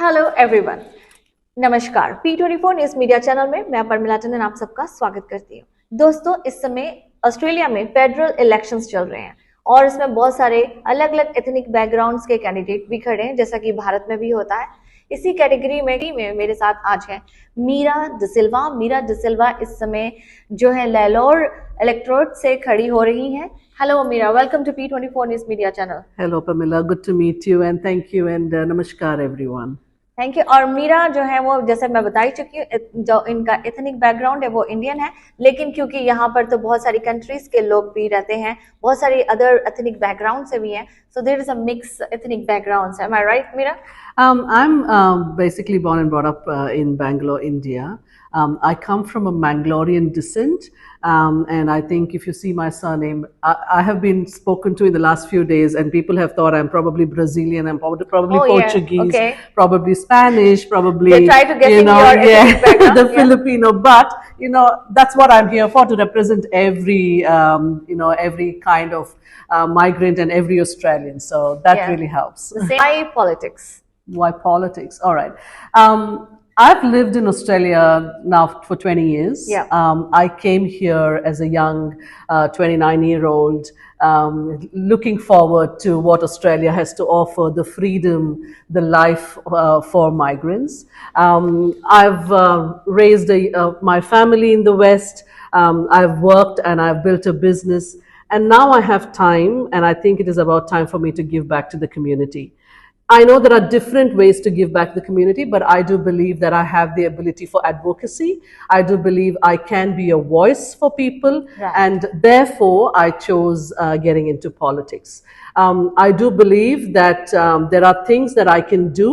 Hello everyone, नमस्कार। P24 news media channel में मैं परमिला टंडन आप सबका स्वागत करती हूँ। दोस्तों, इस समय ऑस्ट्रेलिया में फेडरल इलेक्शंस चल रहे हैं और इसमें बहुत सारे अलग अलग एथनिक बैकग्राउंड्स के कैंडिडेट भी खड़े हैं, जैसा कि भारत में भी होता है। इसी कैटेगरी में मेरे साथ आज है मीरा डिसिल्वा। मीरा डिसिल्वा इस समय जो है लैलोर इलेक्टोरेट से खड़ी हो रही हैं। Hello, Mira. Welcome to P24 News Media Channel. Hello, Parmila. Good to meet you and thank you and namaskar everyone. Thank you. और मीरा जो है वो जैसे मैं बता ही चुकी हूँ, जो इनका एथनिक बैकग्राउंड है वो इंडियन है, लेकिन क्योंकि यहाँ पर तो बहुत सारी कंट्रीज के लोग भी रहते हैं, बहुत सारी अदर एथनिक बैकग्राउंड से भी हैं, so there is a mix ethnic backgrounds. Am I right, Meera? I'm basically born and brought up in Bangalore, India. I come from a Mangalorean descent, and I think if you see my surname, I have been spoken to in the last few days, and people have thought I'm probably Brazilian, I'm probably Portuguese, okay. probably Spanish, probably they try to get your the Filipino. But that's what I'm here for, to represent every every kind of migrant and every Australian. So that really helps. Why politics? Why politics? All right. I've lived in Australia now for 20 years. Yeah. I came here as a young 29-year-old, looking forward to what Australia has to offer, the freedom, the life for migrants. I've raised my family in the West. I've worked and I've built a business. And now I have time, and I think it is about time for me to give back to the community. I know there are different ways to give back to the community, but I do believe that I have the ability for advocacy. I do believe I can be a voice for people, and therefore I chose getting into politics. I do believe that there are things that I can do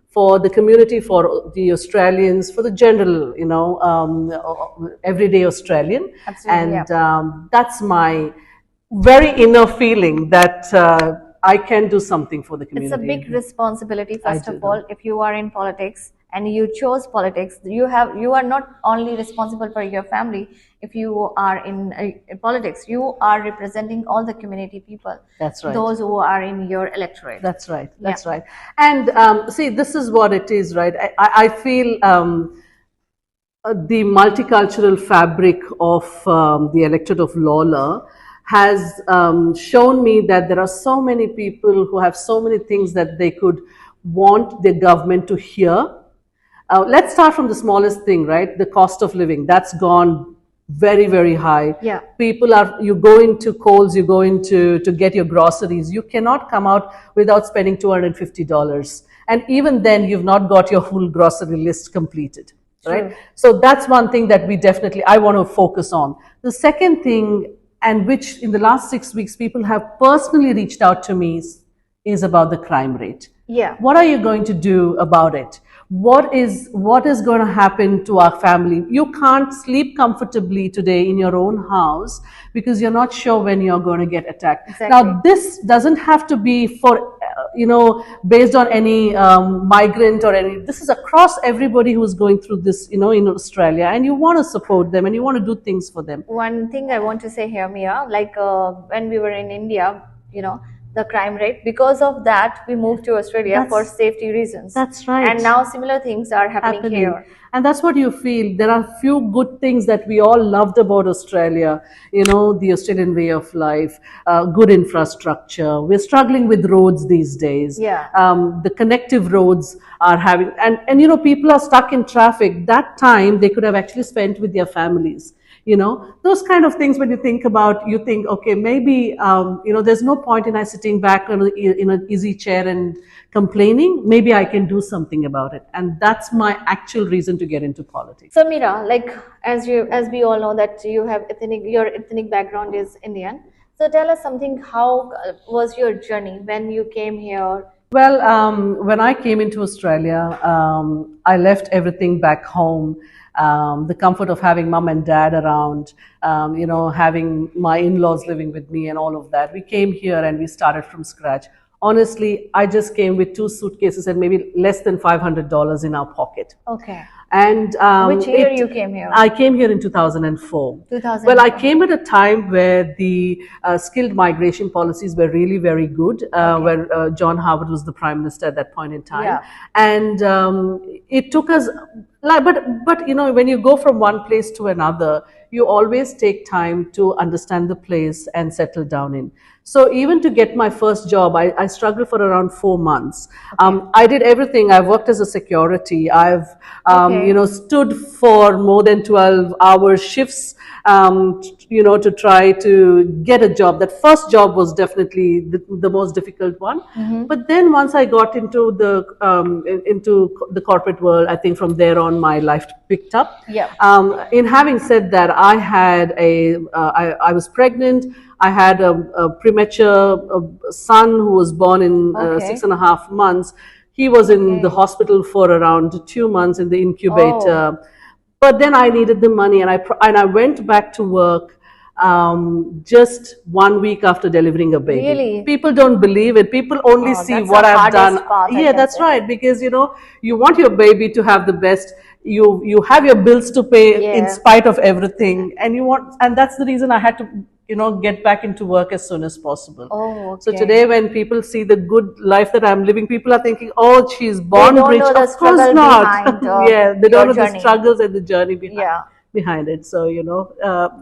for the community, for the Australians, for the general, everyday Australian. Absolutely, and that's my very inner feeling that I can do something for the community. It's a big responsibility, first of all. If you are in politics and you chose politics, you are not only responsible for your family. If you are in politics, you are representing all the community people. That's right. Those who are in your electorate. That's right. That's right. And see, this is what it is, right? I feel the multicultural fabric of the electorate of Lalor has shown me that there are so many people who have so many things that they could want the government to hear. Let's start from the smallest thing, right? The cost of living. That's gone very, very high. Yeah. You go into Coles, you go to get your groceries. You cannot come out without spending $250. And even then, you've not got your full grocery list completed. Right? True. So that's one thing that I want to focus on. The second thing, and which in the last 6 weeks people have personally reached out to me, is about the crime rate. Yeah. What are you going to do about it? What is going to happen to our family? You can't sleep comfortably today in your own house because you're not sure when you're going to get attacked. Exactly. Now, this doesn't have to be for based on any migrant or any. This is across everybody who's going through this, in Australia, and you want to support them and you want to do things for them. One thing I want to say here, Mia, like when we were in India, the crime rate, because of that we moved to Australia for safety reasons. That's right. And now similar things are happening here. And that's what you feel. There are few good things that we all loved about Australia. The Australian way of life, good infrastructure. We're struggling with roads these days. Yeah. The connective roads are having, and people are stuck in traffic. That time they could have actually spent with their families. Those kind of things, when you think about, you think, okay, maybe, there's no point in I sitting back in an easy chair and complaining. Maybe I can do something about it. And that's my actual reason to get into politics. So Mira, like, as we all know that your ethnic background is Indian. So tell us something, how was your journey when you came here? Well, when I came into Australia, I left everything back home. The comfort of having mom and dad around, having my in-laws living with me and all of that. We came here and we started from scratch. Honestly, I just came with 2 suitcases and maybe less than $500 in our pocket. Okay. And Which year you came here? I came here in 2004. 2004. Well, I came at a time where the skilled migration policies were really very good, where John Howard was the prime minister at that point in time. Yeah. And it took us, but you know, when you go from one place to another, you always take time to understand the place and settle down in. So even to get my first job, I struggled for around 4 months. I did everything. I worked as a security. I've, you know, stood for more than 12-hour shifts, you know, to try to get a job. That first job was definitely the most difficult one. But then once I got into the corporate world, I think from there on my life picked up. Yeah. In having said that, I was pregnant. I had a premature son who was born in 6.5 months. He was in the hospital for around 2 months in the incubator. But then I needed the money, and I went back to work just 1 week after delivering a baby. Really? People don't believe it. People only see what I've done. Yeah, that's right. Because you know, you want your baby to have the best. You have your bills to pay in spite of everything, and that's the reason I had to, you know, get back into work as soon as possible. So today when people see the good life that I'm living, people are thinking, oh, she's born rich. Of course not. Yeah, they don't know the struggles and the journey behind it. So, you know,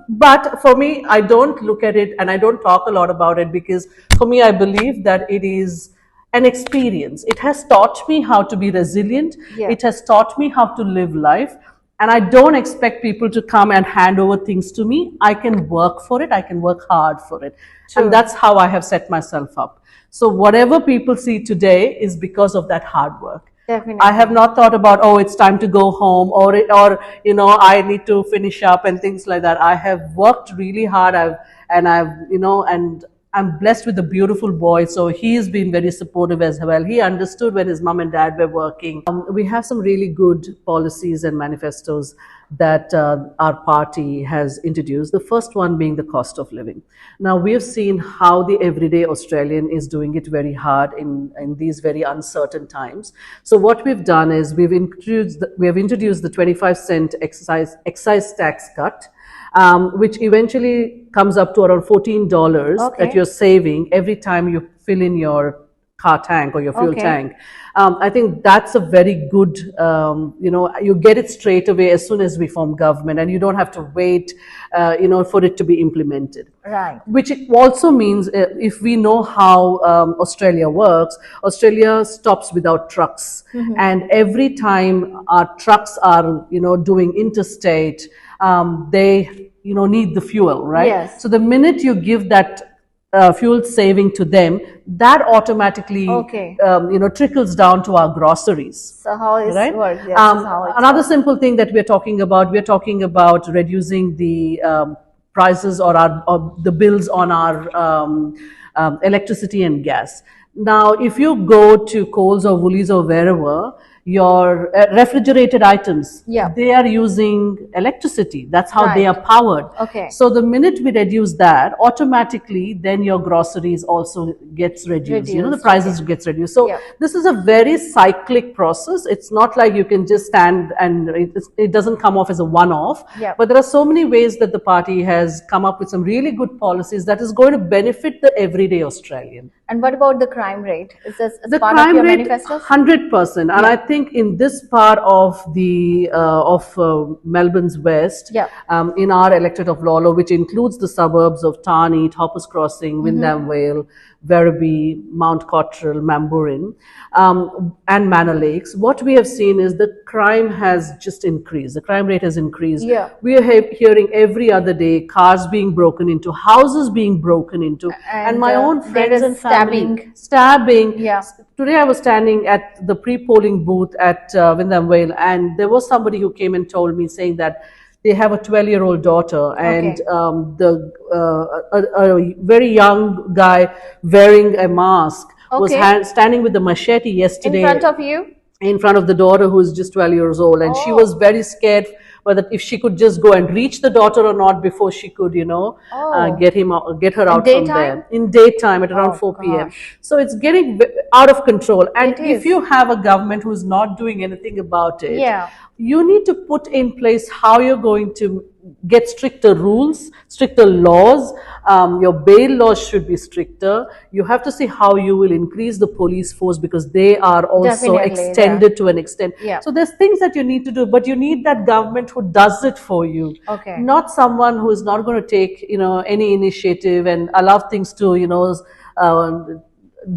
but for me, I don't look at it and I don't talk a lot about it, because for me, I believe that it is an experience. It has taught me how to be resilient. It has taught me how to live life. And I don't expect people to come and hand over things to me. I can work for it. I can work hard for it. And that's how I have set myself up. So whatever people see today is because of that hard work. Definitely. I have not thought about, oh, it's time to go home, or you know, I need to finish up and things like that. I have worked really hard. You know, and I'm blessed with a beautiful boy, so he's been very supportive as well. He understood when his mom and dad were working. We have some really good policies and manifestos that our party has introduced. The first one being the cost of living. Now, we have seen how the everyday Australian is doing it very hard in these very uncertain times. So what we've done is we have introduced the 25-cent excise tax cut, which eventually comes up to around $14 that you're saving every time you fill in your car tank or your fuel tank. I think that's a very good, you know, you get it straight away as soon as we form government, and you don't have to wait, you know, for it to be implemented. Right. Which it also means, if we know how Australia works, Australia stops without trucks. And every time our trucks are, you know, doing interstate, they, you know, need the fuel, right? Yes. So the minute you give that fuel saving to them, that automatically, you know, trickles down to our groceries. So how is right? it work? Yes, Another simple thing that we're talking about reducing the prices or the bills on our electricity and gas. Now, if you go to Coles or Woolies or wherever, your refrigerated items, they are using electricity. That's how they are powered. So the minute we reduce that, automatically then your groceries also gets reduced. You know, the prices gets reduced. So this is a very cyclic process. It's not like you can just stand and it doesn't come off as a one-off. But there are so many ways that the party has come up with some really good policies that is going to benefit the everyday Australian. And what about the crime rate? Is this the part crime of your rate? manifestos? 100%. And I think in this part of the Melbourne's West, in our electorate of Lalor, which includes the suburbs of Tarneit, Hoppers Crossing, Wyndham Vale, Werribee, Mount Cottrell, Mamburin, and Manor Lakes, what we have seen is the crime has just increased. The crime rate has increased. We are hearing every other day cars being broken into, houses being broken into, and my own friends and family stabbing. Today I was standing at the pre-polling booth at Wyndham Vale, and there was somebody who came and told me, saying that they have a 12-year-old daughter, and a very young guy wearing a mask was standing with a machete yesterday in front of you, in front of the daughter who is just 12 years old, and she was very scared. whether if she could just go and reach the daughter or not before she could, get her out from there in daytime at around 4 p.m. So it's getting out of control. And if you have a government who's not doing anything about it, you need to put in place how you're going to get stricter rules, stricter laws. Your bail laws should be stricter. You have to see how you will increase the police force, because they are also extended to an extent. So there's things that you need to do, but you need that government who does it for you, not someone who is not going to take any initiative and allow things to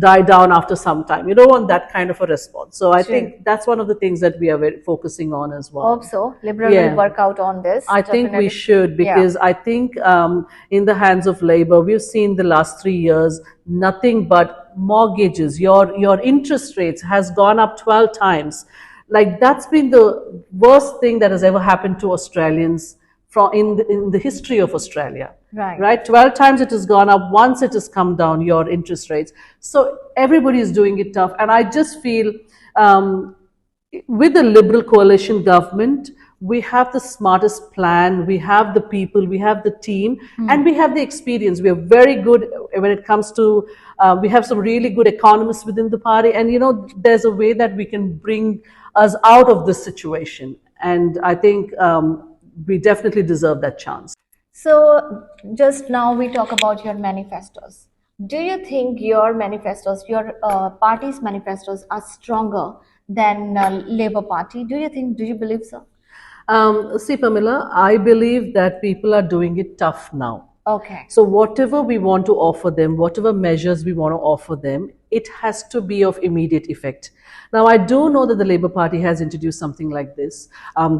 die down after some time. You don't want that kind of a response. So I think that's one of the things that we are very focusing on as well. Hope so. Liberal will work out on this. I think we should, because I think in the hands of Labour, we've seen the last 3 years nothing but mortgages. Your interest rates has gone up 12 times. Like, that's been the worst thing that has ever happened to Australians in the history of Australia. Right? 12 times it has gone up. Once it has come down, your interest rates. So everybody is doing it tough. And I just feel with the Liberal coalition government, we have the smartest plan, we have the people, we have the team, and we have the experience. We are very good when it comes to, we have some really good economists within the party. And, there's a way that we can bring us out of this situation. And I think we definitely deserve that chance. So just now we talk about your manifestos. Do you think your manifestos, your party's manifestos are stronger than Labour Party? Do you believe so? See, Parmila, I believe that people are doing it tough now. Okay. So whatever we want to offer them, whatever measures we want to offer them, it has to be of immediate effect. Now, I do know that the Labour Party has introduced something like this.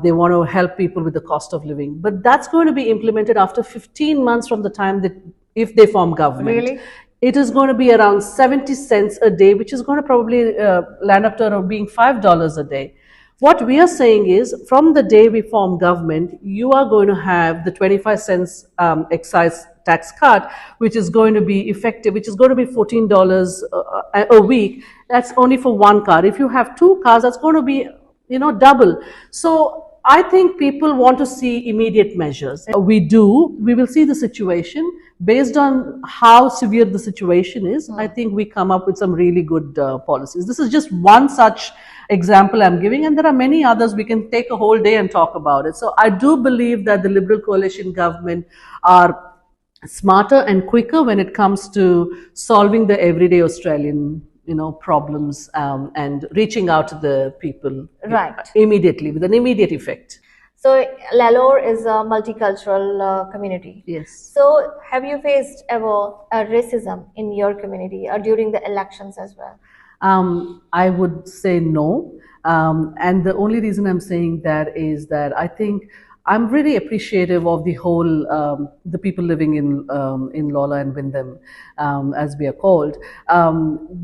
They want to help people with the cost of living, but that's going to be implemented after 15 months from the time that, if they form government. Really? It is going to be around 70 cents a day, which is going to probably land up to being $5 a day. What we are saying is, from the day we form government, you are going to have the 25 cents excise tax cut, which is going to be effective, which is going to be $14 a week. That's only for one car. If you have two cars, that's going to be, double. So I think people want to see immediate measures. We will see the situation. Based on how severe the situation is, I think we come up with some really good policies. This is just one such example I'm giving, and there are many others. We can take a whole day and talk about it. So I do believe that the Liberal coalition government are smarter and quicker when it comes to solving the everyday Australian problems, and reaching out to the people immediately, with an immediate effect. So Lalor is a multicultural community. Yes. So have you faced ever racism in your community or during the elections as well? I would say no. And the only reason I'm saying that is that I think I'm really appreciative of the whole, the people living in Lalor and Wyndham, as we are called.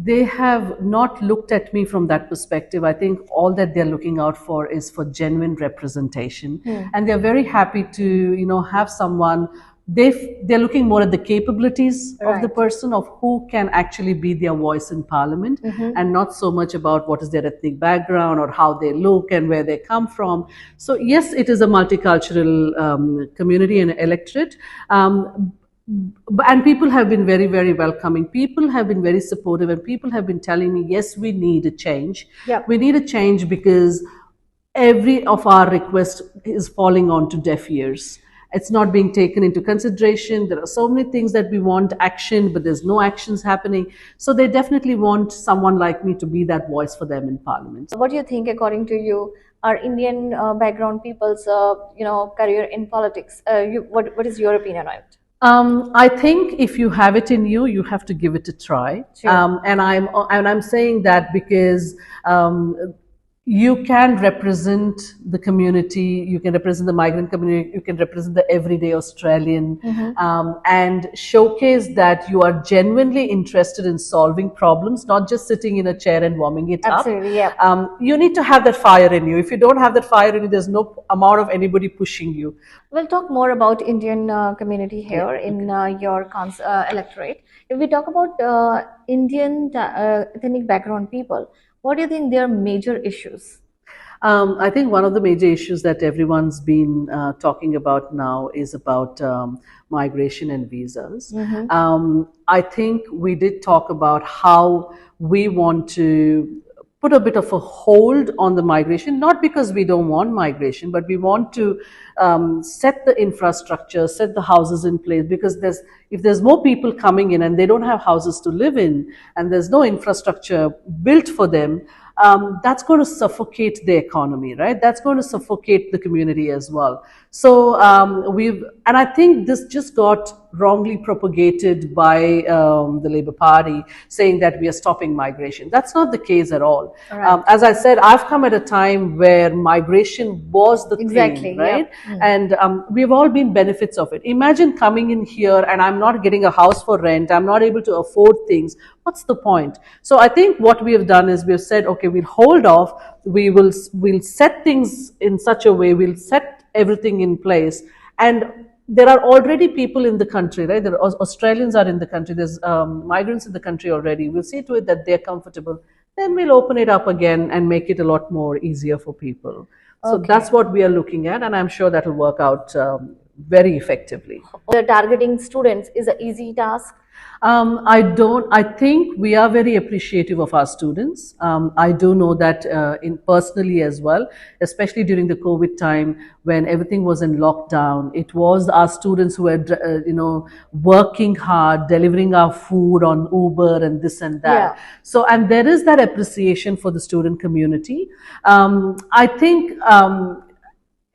They have not looked at me from that perspective. I think all that they're looking out for is for genuine representation. And they're very happy to, have someone. They're looking more at the capabilities of the person, of who can actually be their voice in parliament, and not so much about what is their ethnic background or how they look and where they come from. So yes, it is a multicultural community and electorate. And people have been very, very welcoming. People have been very supportive, and people have been telling me, yes, we need a change. We need a change because every of our requests is falling onto deaf ears. It's not being taken into consideration. There are so many things that we want action, but there's no actions happening. So they definitely want someone like me to be that voice for them in Parliament. What do you think, according to you, are Indian background people's, career in politics? What is your opinion on it? I think if you have it in you, you have to give it a try. And I'm saying that because you can represent the community, you can represent the migrant community, you can represent the everyday Australian, and showcase that you are genuinely interested in solving problems, not just sitting in a chair and warming it up. You need to have that fire in you. If you don't have that fire in you, there's no amount of anybody pushing you. We'll talk more about Indian community here in your electorate. If we talk about Indian ethnic background people, what do you think their major issues? I think one of the major issues that everyone's been talking about now is about migration and visas. I think we did talk about how we want to put a bit of a hold on the migration, not because we don't want migration, but we want to set the infrastructure, set the houses in place, because if there's more people coming in and they don't have houses to live in and there's no infrastructure built for them, that's going to suffocate the economy, right? That's going to suffocate the community as well. So and I think this just got wrongly propagated by the Labour Party, saying that we are stopping migration. That's not the case at all. Right. As I said, I've come at a time where migration was the thing, right? Yep. And we've all been benefits of it. Imagine coming in here and I'm not getting a house for rent, I'm not able to afford things. What's the point? So I think what we have done is we've said, okay, we'll hold off. We'll set things in such a way. We'll set everything in place. And there are already people in the country, right? There are Australians are in the country. There's migrants in the country already. We'll see to it that they're comfortable. Then we'll open it up again and make it a lot more easier for people. So that's what we are looking at, and I'm sure that will work out very effectively. The targeting students is an easy task. I think we are very appreciative of our students. I do know that personally as well, especially during the COVID time when everything was in lockdown. It was our students who were, working hard, delivering our food on Uber and this and that. Yeah. So, and there is that appreciation for the student community. I think.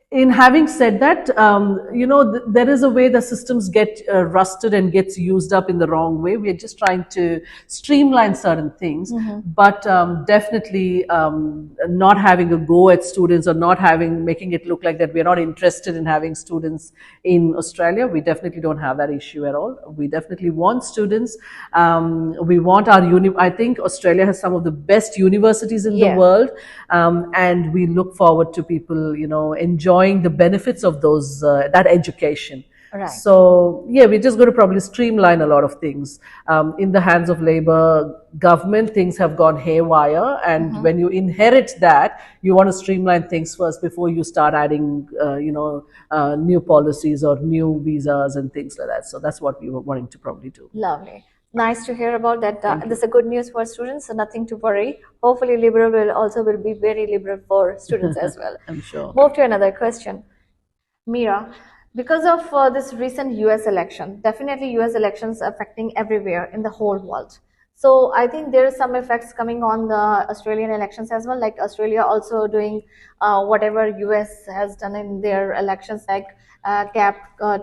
In having said that, there is a way the systems get rusted and gets used up in the wrong way. We are just trying to streamline certain things, but definitely not having a go at students or making it look like that we're not interested in having students in Australia. We definitely don't have that issue at all. We definitely want students. We want I think Australia has some of the best universities in the world, and we look forward to people, enjoying the benefits of that education. Right. So we're just going to probably streamline a lot of things. In the hands of Labour government, things have gone haywire, and when you inherit that, you want to streamline things first before you start adding, new policies or new visas and things like that. So that's what we were wanting to probably do. Lovely. Nice to hear about that. This is a good news for students, so nothing to worry. Hopefully, Liberal will be very liberal for students as well. I'm sure. Move to another question. Mira, because of this recent US election, definitely US elections affecting everywhere in the whole world. So I think there are some effects coming on the Australian elections as well, like Australia also doing whatever US has done in their elections, like cap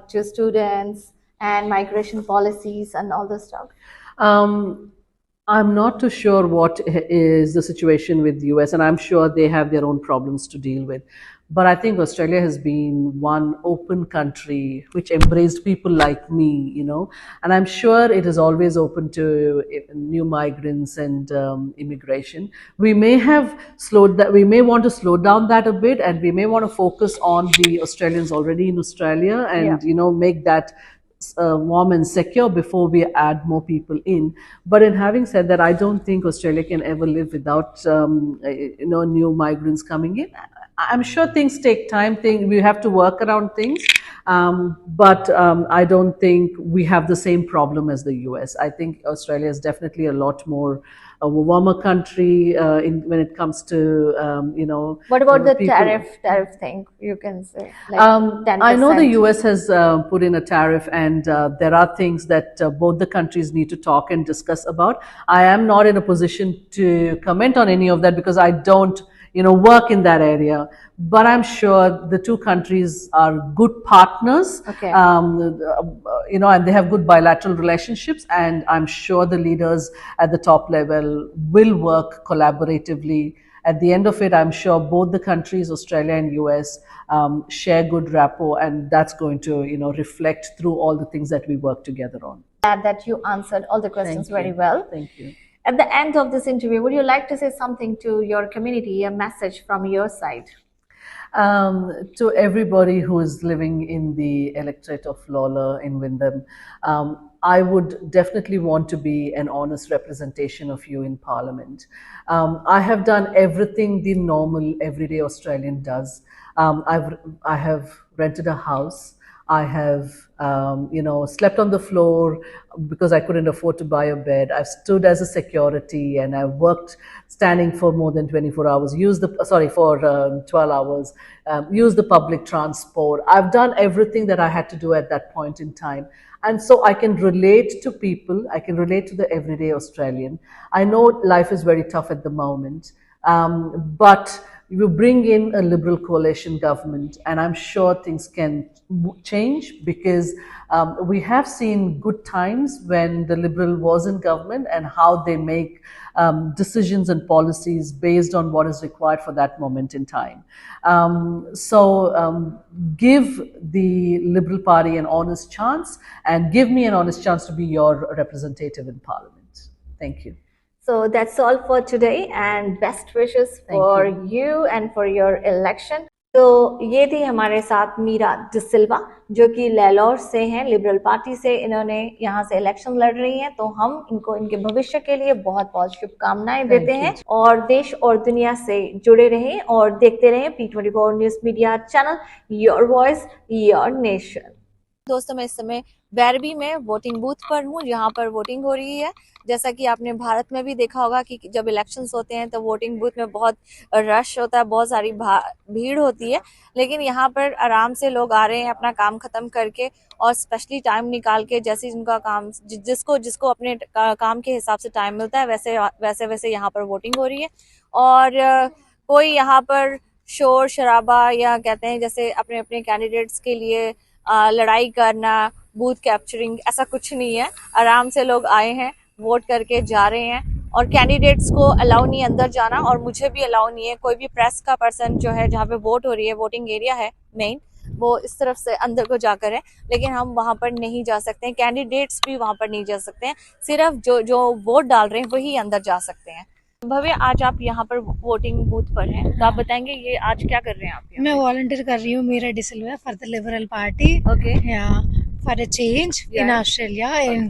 to students and migration policies and all this stuff. I'm not too sure what is the situation with the US, and I'm sure they have their own problems to deal with. But I think Australia has been one open country which embraced people like me, and I'm sure it is always open to new migrants and immigration. We may have we may want to slow down that a bit, and we may want to focus on the Australians already in Australia and, make that warm and secure before we add more people in. But in having said that, I don't think Australia can ever live without new migrants coming in. I'm sure things take time. We have to work around things, but I don't think we have the same problem as the US. I think Australia is definitely a lot more a warmer country when it comes to What about the tariff thing? You can say like 10%. I know the US has put in a tariff, and there are things that both the countries need to talk and discuss about. I am not in a position to comment on any of that because I don't work in that area. But I'm sure the two countries are good partners, Okay. And they have good bilateral relationships. And I'm sure the leaders at the top level will work collaboratively. At the end of it, I'm sure both the countries, Australia and US, share good rapport, and that's going to, reflect through all the things that we work together on. Glad that you answered all the questions very well. Thank you. At the end of this interview, would you like to say something to your community, a message from your side? To everybody who is living in the electorate of Lalor in Windham, I would definitely want to be an honest representation of you in Parliament. I have done everything the normal, everyday Australian does. I have rented a house. I have, slept on the floor because I couldn't afford to buy a bed. I've stood as a security and I've worked standing for more than 24 hours, for 12 hours, use the public transport. I've done everything that I had to do at that point in time. And so I can relate to people, I can relate to the everyday Australian. I know life is very tough at the moment, but you bring in a Liberal coalition government, and I'm sure things can change because we have seen good times when the Liberal was in government and how they make decisions and policies based on what is required for that moment in time. Give the Liberal Party an honest chance and give me an honest chance to be your representative in Parliament. Thank you. So that's all for today and best wishes for you and for your election. तो ये थी हमारे साथ मीरा डिसिल्वा जो कि लैलोर से हैं, liberal party से इन्होंने यहाँ से इलेक्शन लड़ रही हैं। तो हम इनको इनके भविष्य के लिए बहुत बहुत शुभकामनाएं देते हैं और देश और दुनिया से जुड़े रहें और देखते रहें P24 news media channel, your voice your nation. दोस्तों, मैं इस समय बैरबी में वोटिंग बूथ पर हूँ जहाँ पर वोटिंग हो रही है। जैसा कि आपने भारत में भी देखा होगा कि जब इलेक्शंस होते हैं तो वोटिंग बूथ में बहुत रश होता है, बहुत सारी भीड़ होती है, लेकिन यहाँ पर आराम से लोग आ रहे हैं अपना काम खत्म करके और स्पेशली टाइम निकाल के, जैसे जिनका काम जिसको अपने काम के हिसाब से टाइम मिलता है वैसे यहाँ पर वोटिंग हो रही है। और कोई यहाँ पर शोर शराबा या कहते हैं जैसे अपने अपने कैंडिडेट्स के लिए लड़ाई करना, बूथ कैप्चरिंग, ऐसा कुछ नहीं है। आराम से लोग आए हैं, वोट करके जा रहे हैं और कैंडिडेट्स को अलाउ नहीं अंदर जाना और मुझे भी अलाउ नहीं है। कोई भी प्रेस का पर्सन जो है जहाँ पे वोट हो रही है, वोटिंग एरिया है मेन, वो इस तरफ से अंदर को जाकर है, लेकिन हम वहां पर नहीं जा सकते हैं। कैंडिडेट्स भी वहां पर नहीं जा सकते हैं, सिर्फ जो वोट डाल रहे हैं वही अंदर जा सकते हैं। भव्य, आज आप यहाँ पर वोटिंग बूथ पर हैं, तो आप बताएंगे ये आज क्या कर रहे हैं आप? मैं वॉलंटियर कर रही हूँ Meera D'Silva for the liberal party. Okay, for a change in Australia in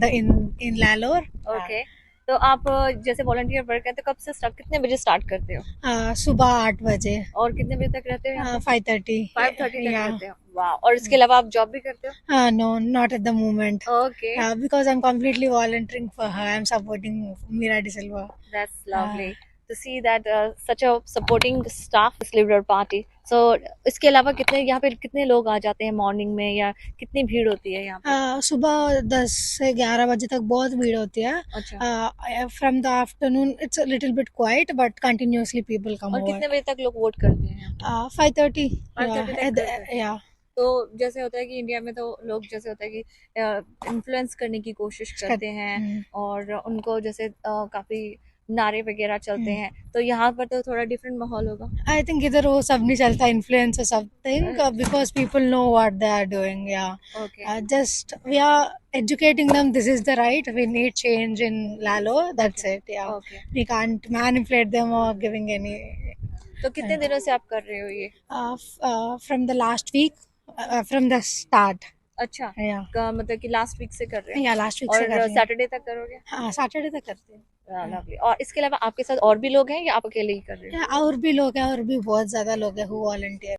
Lalor. Okay, तो आप जैसे वॉलंटियर वर्क करते हो, कब से कितने बजे स्टार्ट करते हो? सुबह 8 बजे और कितने बजे तक रहते हो? 5:30 तक रहते हो। वाह, और इसके अलावा आप जॉब भी करते हो? No, not at the moment. Okay, because I am completely volunteering for her. I am supporting Meera D'Silva. That's lovely to see that such a supporting staff is Liberal Party. So इसके अलावा यहाँ पे कितने लोग आ जाते हैं मॉर्निंग में, या कितनी भीड़ होती है यहाँ पे? सुबह 10 से 11 बजे तक बहुत भीड़ होती है। अच्छा। From the afternoon it's a little bit quite but continuously people come. और कितने बजे तक लोग वोट करते हैं? 5:30 या तो जैसे होता है कि इंडिया में तो लोग जैसे होता है कि इन्फ्लुएंस करने की कोशिश करते हैं और उनको जैसे काफी नारे वगैरह चलते हैं, तो यहाँ पर तो थोड़ा डिफरेंट माहौल होगा। आई थिंक इधर वो सब नहीं चलता, influence something, because people know what they are doing. या just we are educating them this is the right, we need change in Lalor, that's it. या वी कांट मैनिपुलेट देम और giving any. तो कितने दिनों से आप कर रहे हो ये? From the last week, from the start. अच्छा, मतलब कि लास्ट वीक से कर रहे हैं? या लास्ट वीक से कर रहे हैं। सैटरडे तक करोगे? हाँ, सैटरडे तक करते हैं। लवली। और इसके अलावा आपके साथ और भी लोग हैं या आप अकेले ही कर रहे हैं? और भी लोग हैं, और भी बहुत ज्यादा लोग हैं हु वॉलंटियर।